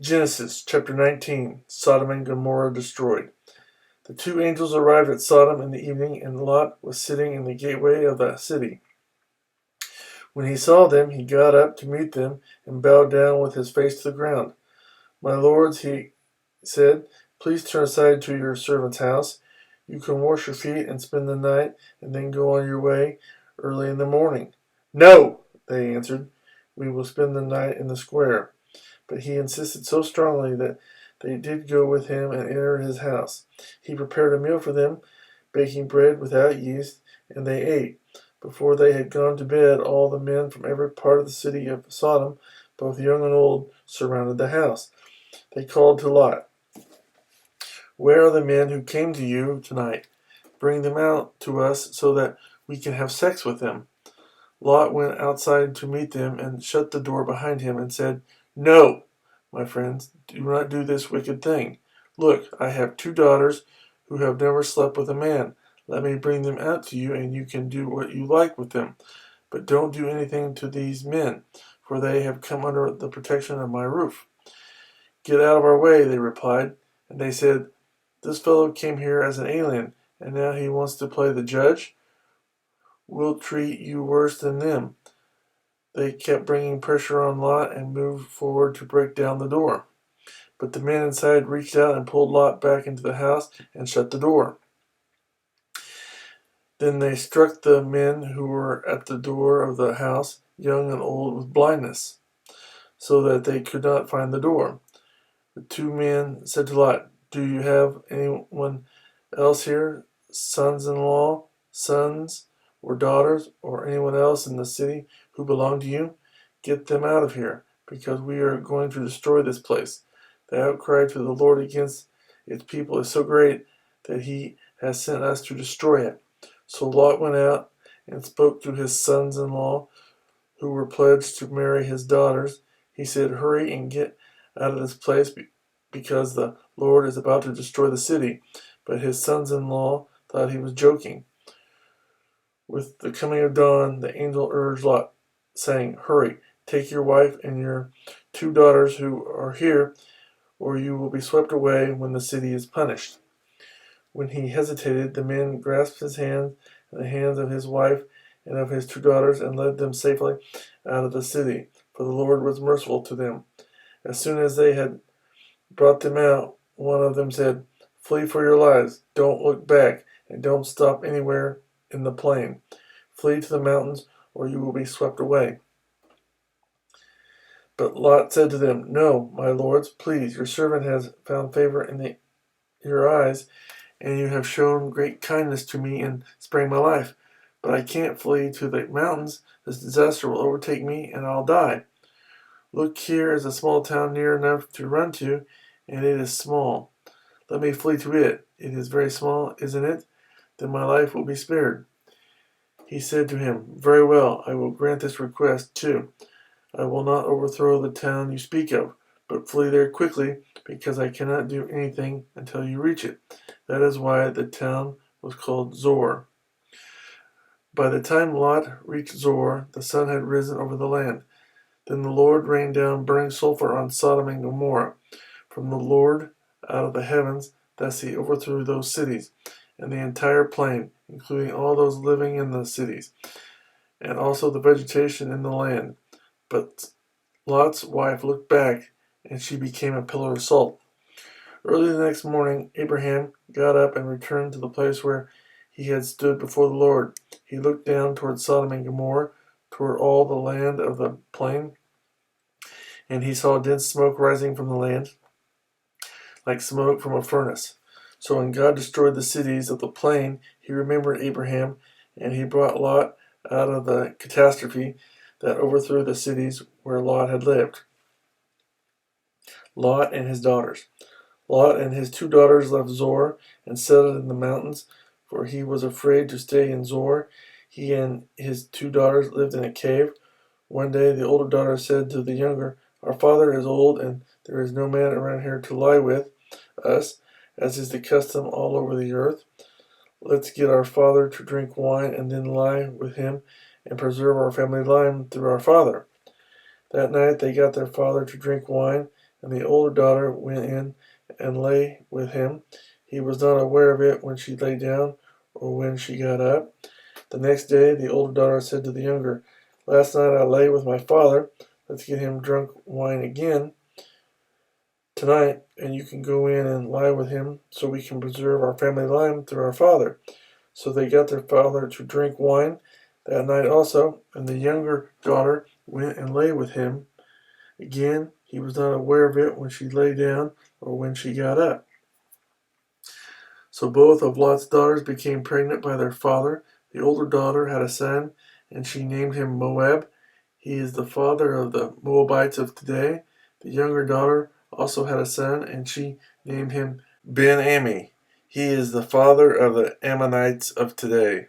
Genesis chapter 19. Sodom and Gomorrah destroyed. The two angels arrived at Sodom in the evening, and Lot was sitting in the gateway of the city. When he saw them, he got up to meet them and bowed down with his face to the ground. My lords, he said, please turn aside to your servant's house. You can wash your feet and spend the night, and then go on your way early in the morning. No, they answered. We will spend the night in the square. But he insisted so strongly that they did go with him and enter his house. He prepared a meal for them, baking bread without yeast, and they ate. Before they had gone to bed, all the men from every part of the city of Sodom, both young and old, surrounded the house. They called to Lot, where are the men who came to you tonight? Bring them out to us so that we can have sex with them. Lot went outside to meet them and shut the door behind him and said, No, my friends, do not do this wicked thing. Look, I have two daughters who have never slept with a man. Let me bring them out to you, and you can do what you like with them. But don't do anything to these men, for they have come under the protection of my roof. Get out of our way, they replied. And they said, This fellow came here as an alien, and now he wants to play the judge? We'll treat you worse than them. They kept bringing pressure on Lot and moved forward to break down the door. But the men inside reached out and pulled Lot back into the house and shut the door. Then they struck the men who were at the door of the house, young and old, with blindness, so that they could not find the door. The two men said to Lot, Do you have anyone else here, sons-in-law, sons or daughters, or anyone else in the city who belong to you? Get them out of here, because we are going to destroy this place. The outcry to the Lord against its people is so great that he has sent us to destroy it. So Lot went out and spoke to his sons-in-law, who were pledged to marry his daughters. He said, Hurry and get out of this place, because the Lord is about to destroy the city. But his sons-in-law thought he was joking. With the coming of dawn, the angel urged Lot, saying, Hurry, take your wife and your two daughters who are here, or you will be swept away when the city is punished. When he hesitated, the men grasped his hand and the hands of his wife and of his two daughters and led them safely out of the city, for the Lord was merciful to them. As soon as they had brought them out, one of them said, Flee for your lives, don't look back, and don't stop anywhere in the plain. Flee to the mountains, or you will be swept away. But Lot said to them, No, my lords, please, your servant has found favor in your eyes, and you have shown great kindness to me in sparing my life. But I can't flee to the mountains. This disaster will overtake me, and I'll die. Look, here is a small town near enough to run to, and it is small. Let me flee to it. It is very small, isn't it? Then my life will be spared. He said to him, Very well, I will grant this request too. I will not overthrow the town you speak of, but flee there quickly, because I cannot do anything until you reach it. That is why the town was called Zor. By the time Lot reached Zor, the sun had risen over the land. Then the Lord rained down burning sulfur on Sodom and Gomorrah from the Lord out of the heavens. Thus he overthrew those cities and the entire plain, including all those living in the cities, and also the vegetation in the land. But Lot's wife looked back, and she became a pillar of salt. Early the next morning, Abraham got up and returned to the place where he had stood before the Lord. He looked down toward Sodom and Gomorrah, toward all the land of the plain, and he saw dense smoke rising from the land, like smoke from a furnace. So when God destroyed the cities of the plain, he remembered Abraham, and he brought Lot out of the catastrophe that overthrew the cities where Lot had lived. Lot and his daughters. Lot and his two daughters left Zor and settled in the mountains, for he was afraid to stay in Zor. He and his two daughters lived in a cave. One day the older daughter said to the younger, Our father is old, and there is no man around here to lie with us, as is the custom all over the earth. Let's get our father to drink wine and then lie with him and preserve our family line through our father. That night they got their father to drink wine, and the older daughter went in and lay with him. He was not aware of it when she lay down or when she got up. The next day the older daughter said to the younger, "Last night I lay with my father. Let's get him drunk wine again tonight, and you can go in and lie with him so we can preserve our family line through our father." So they got their father to drink wine that night also, and the younger daughter went and lay with him. Again, he was not aware of it when she lay down or when she got up. So both of Lot's daughters became pregnant by their father. The older daughter had a son, and she named him Moab. He is the father of the Moabites of today. The younger daughter also had a son, and she named him Ben-Ami. He is the father of the Ammonites of today.